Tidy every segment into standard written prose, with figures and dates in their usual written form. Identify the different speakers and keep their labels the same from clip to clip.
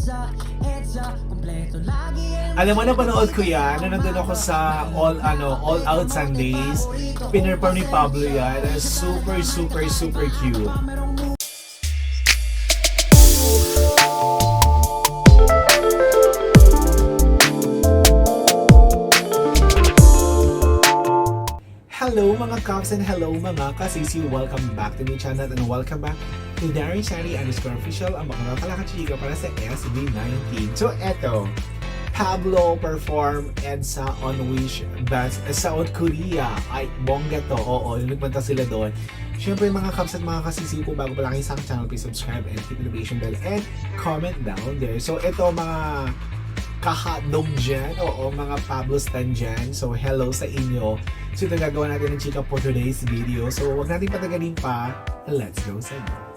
Speaker 1: Alam mo, napanood ko yan na nandun ako sa All Out Sundays. Pinerform ni Pablo yan. Super, super, super cute. Hello mga Cops and hello mga kasisi! Welcome back to my channel and welcome back to Daryshani_official, ang makakalakat chika para sa SB19. So eto, Pablo perform EDSA on Wish Best South Korea. Ay, bongga to. Oo, nagpunta sila doon. Siyempre mga Cops at mga kasisi, kung bago pa lang kayo sa channel, please subscribe and hit the notification bell and comment down there. So eto mga kahadong dyan, oo, mga Pablo stan dyan. So, hello sa inyo. So, ito gagawa natin ng chika for today's video. So, huwag natin patagalin pa. Let's go sa inyo.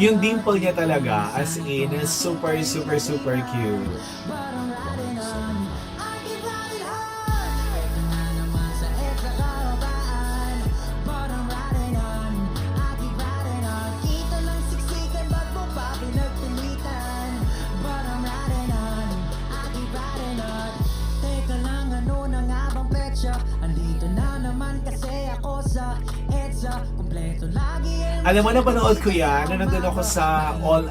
Speaker 1: Yung dimple niya talaga, as in, super, super, super cute. Alam mo, napanood ko yan na nandun ako sa All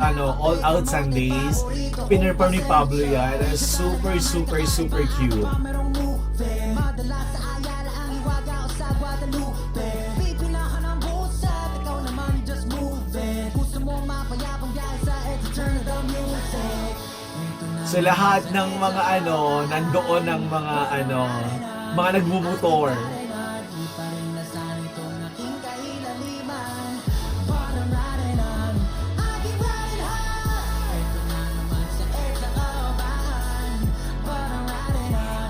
Speaker 1: Out Sundays. Pinerform ni Pablo yan. Super, super, super cute. So lahat ng mga nandoon ng mga nagbumotor.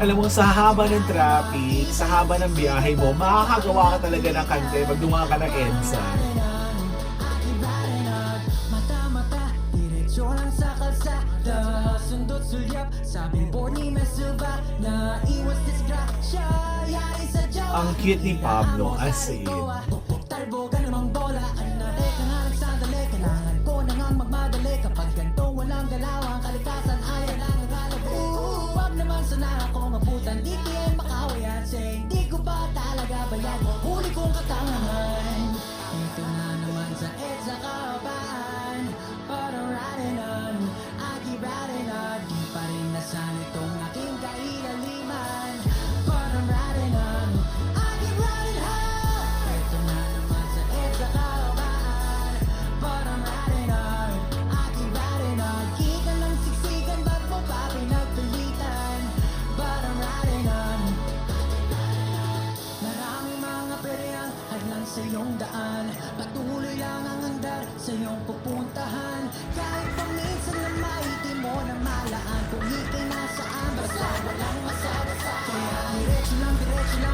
Speaker 1: Alam mo, sa haba ng traffic, sa haba ng biyahe mo, makakagawa ka talaga ng kante pag dumaan ka ng EDSA. Ang cute ni Pablo, as in. Sa iyong daan, patuloy lang ang handar sa iyong pupuntahan. Kahit paminsan na maiti mo na malaan, kung ikay nasaan, basta walang masarasa. Kaya diretso lang,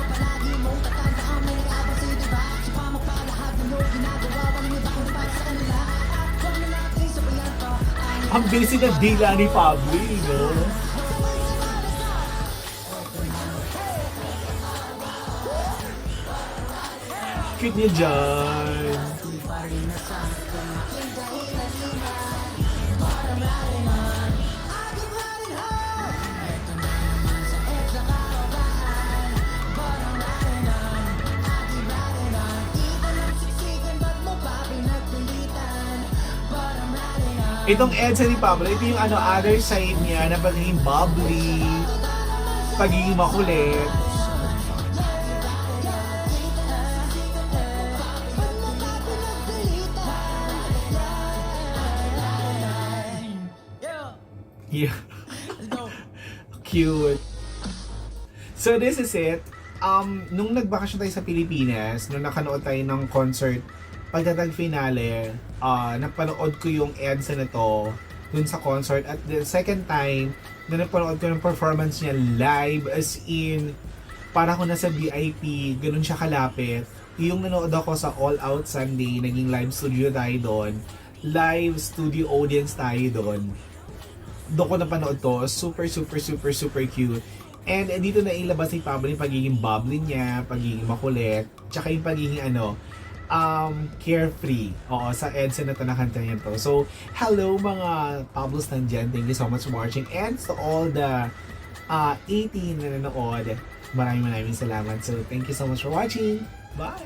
Speaker 1: palagi mong tatandaan, may nag-abang sa'yo, diba? So pa magpalahad ng Lord, ginagawa, walang iba kung para sa kanila. At kung na natin sabayan pa, ang busy na dila ni Pablo, no? Cute niya dyan. Itong EDSA ni Pablo, ito yung other side niya na pagiging bubbly, pagiging makulit. Yeah. Cute. So this is it. Nung nagbakasyon tayo sa Pilipinas, nung nakanood tayo ng concert pagtatag finale, napanood ko yung EDSA na to dun sa concert. At the second time na napanood ko ng performance niya live, as in para ako nasa VIP, ganun siya kalapit. Yung nanood ako sa All Out Sunday, naging live studio tayo doon. live studio audience tayo doon. Doon ko napanood to. Super, super, super, super cute. And dito na ilabas ni Pablo yung pagiging bubbly niya, pagiging makulit, tsaka yung pagiging carefree. Oo, sa EDSA na to nakanta niya to. So, hello mga Pablos nandyan. Thank you so much for watching. And to all the 18 na nanood, maraming salamat. So, thank you so much for watching. Bye!